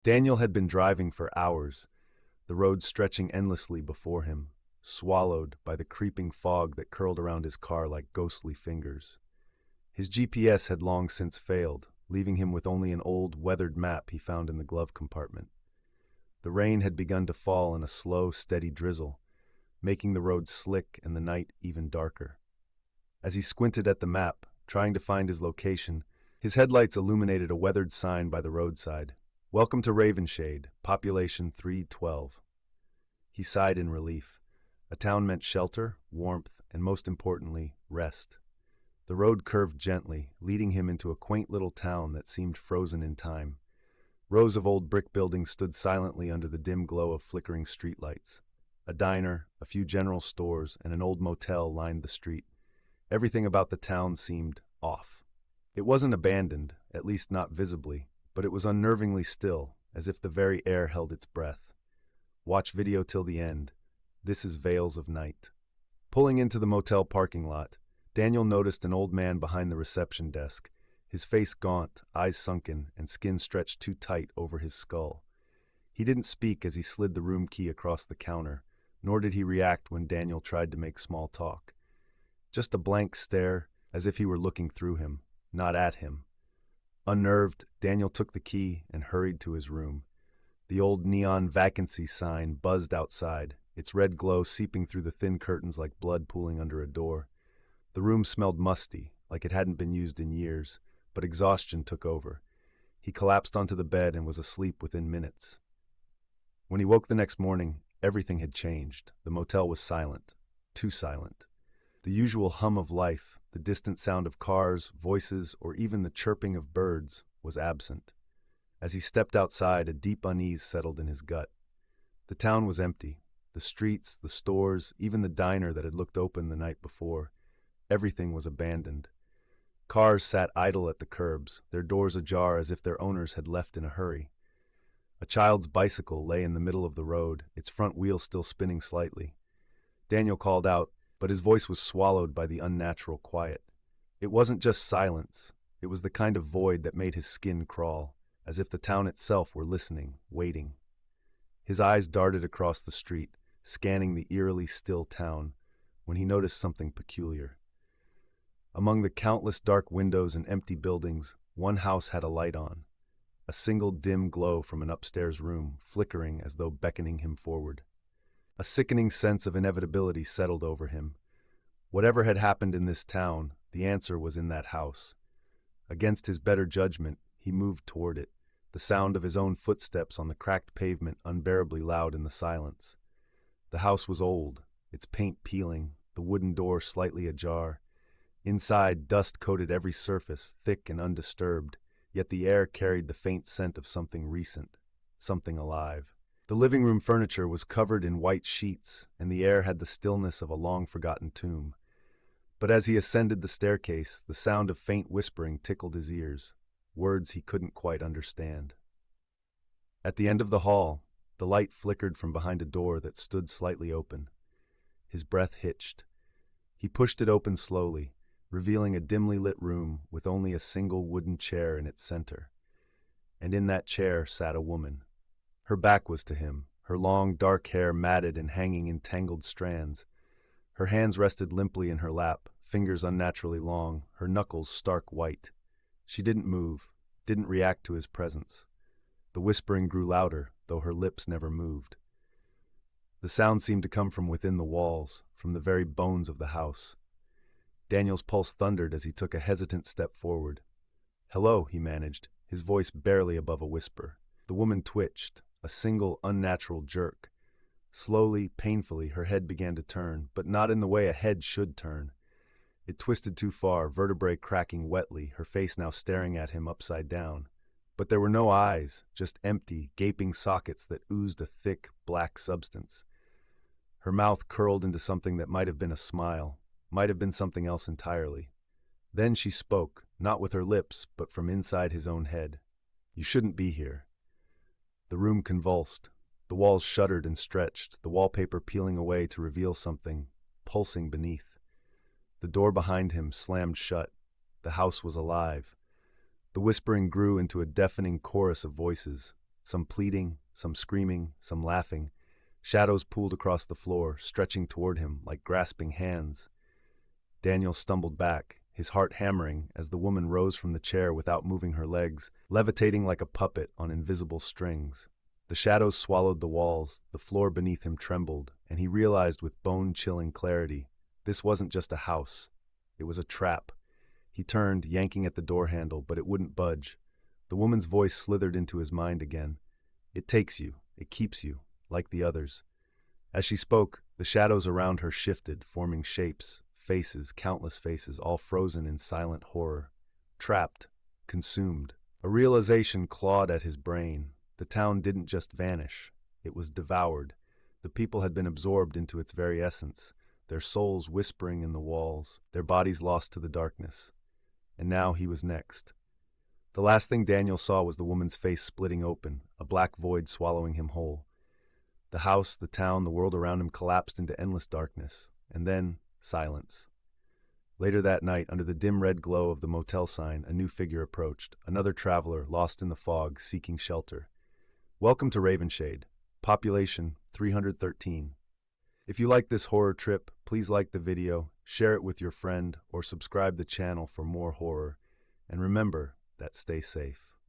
Daniel had been driving for hours, the road stretching endlessly before him, swallowed by the creeping fog that curled around his car like ghostly fingers. His GPS had long since failed, leaving him with only an old, weathered map he found in the glove compartment. The rain had begun to fall in a slow, steady drizzle, making the road slick and the night even darker. As he squinted at the map, trying to find his location, his headlights illuminated a weathered sign by the roadside. "Welcome to Ravenshade, population 312. He sighed in relief. A town meant shelter, warmth, and most importantly, rest. The road curved gently, leading him into a quaint little town that seemed frozen in time. Rows of old brick buildings stood silently under the dim glow of flickering streetlights. A diner, a few general stores, and an old motel lined the street. Everything about the town seemed off. It wasn't abandoned, at least not visibly, but it was unnervingly still, as if the very air held its breath. Watch video till the end. This is Veils of Night. Pulling into the motel parking lot, Daniel noticed an old man behind the reception desk, his face gaunt, eyes sunken, and skin stretched too tight over his skull. He didn't speak as he slid the room key across the counter, nor did he react when Daniel tried to make small talk. Just a blank stare, as if he were looking through him, not at him. Unnerved, Daniel took the key and hurried to his room. The old neon vacancy sign buzzed outside, its red glow seeping through the thin curtains like blood pooling under a door. The room smelled musty, like it hadn't been used in years, but exhaustion took over. He collapsed onto the bed and was asleep within minutes. When he woke the next morning, everything had changed. The motel was silent, too silent. The usual hum of life, the distant sound of cars, voices, or even the chirping of birds, was absent. As he stepped outside, a deep unease settled in his gut. The town was empty. The streets, the stores, even the diner that had looked open the night before. Everything was abandoned. Cars sat idle at the curbs, their doors ajar as if their owners had left in a hurry. A child's bicycle lay in the middle of the road, its front wheel still spinning slightly. Daniel called out, but his voice was swallowed by the unnatural quiet. It wasn't just silence. It was the kind of void that made his skin crawl, as if the town itself were listening, waiting. His eyes darted across the street, scanning the eerily still town, when he noticed something peculiar. Among the countless dark windows and empty buildings, one house had a light on, a single dim glow from an upstairs room, flickering as though beckoning him forward. A sickening sense of inevitability settled over him. Whatever had happened in this town, the answer was in that house. Against his better judgment, he moved toward it, the sound of his own footsteps on the cracked pavement unbearably loud in the silence. The house was old, its paint peeling, the wooden door slightly ajar. Inside, dust coated every surface, thick and undisturbed, yet the air carried the faint scent of something recent, something alive. The living room furniture was covered in white sheets, and the air had the stillness of a long-forgotten tomb. But as he ascended the staircase, the sound of faint whispering tickled his ears, words he couldn't quite understand. At the end of the hall, the light flickered from behind a door that stood slightly open. His breath hitched. He pushed it open slowly, revealing a dimly lit room with only a single wooden chair in its center. And in that chair sat a woman. Her back was to him, her long, dark hair matted and hanging in tangled strands. Her hands rested limply in her lap, fingers unnaturally long, her knuckles stark white. She didn't move, didn't react to his presence. The whispering grew louder, though her lips never moved. The sound seemed to come from within the walls, from the very bones of the house. Daniel's pulse thundered as he took a hesitant step forward. "Hello," he managed, his voice barely above a whisper. The woman twitched, a single unnatural jerk. Slowly, painfully, her head began to turn, but not in the way a head should turn. It twisted too far, vertebrae cracking wetly, her face now staring at him upside down. But there were no eyes, just empty, gaping sockets that oozed a thick, black substance. Her mouth curled into something that might have been a smile, might have been something else entirely. Then she spoke, not with her lips, but from inside his own head. "You shouldn't be here." The room convulsed. The walls shuddered and stretched, the wallpaper peeling away to reveal something, pulsing beneath. The door behind him slammed shut. The house was alive. The whispering grew into a deafening chorus of voices. some pleading, some screaming, some laughing. Shadows pooled across the floor, stretching toward him like grasping hands. Daniel stumbled back, his heart hammering as the woman rose from the chair without moving her legs, levitating like a puppet on invisible strings. The shadows swallowed the walls, the floor beneath him trembled, and he realized with bone-chilling clarity, this wasn't just a house. It was a trap. He turned, yanking at the door handle, but it wouldn't budge. The woman's voice slithered into his mind again. It takes you, it keeps you, like the others. As she spoke, the shadows around her shifted, forming shapes, faces, countless faces, all frozen in silent horror. Trapped, consumed. A realization clawed at his brain. The town didn't just vanish. It was devoured. The people had been absorbed into its very essence, their souls whispering in the walls, their bodies lost to the darkness. And now he was next. The last thing Daniel saw was the woman's face splitting open, a black void swallowing him whole. The house, the town, the world around him collapsed into endless darkness, and then silence. Later that night, under the dim red glow of the motel sign, a new figure approached, another traveler lost in the fog, seeking shelter. Welcome to Ravenshade. Population 313. If you like this horror trip, please like the video, share it with your friend, or subscribe the channel for more horror. And remember that stay safe.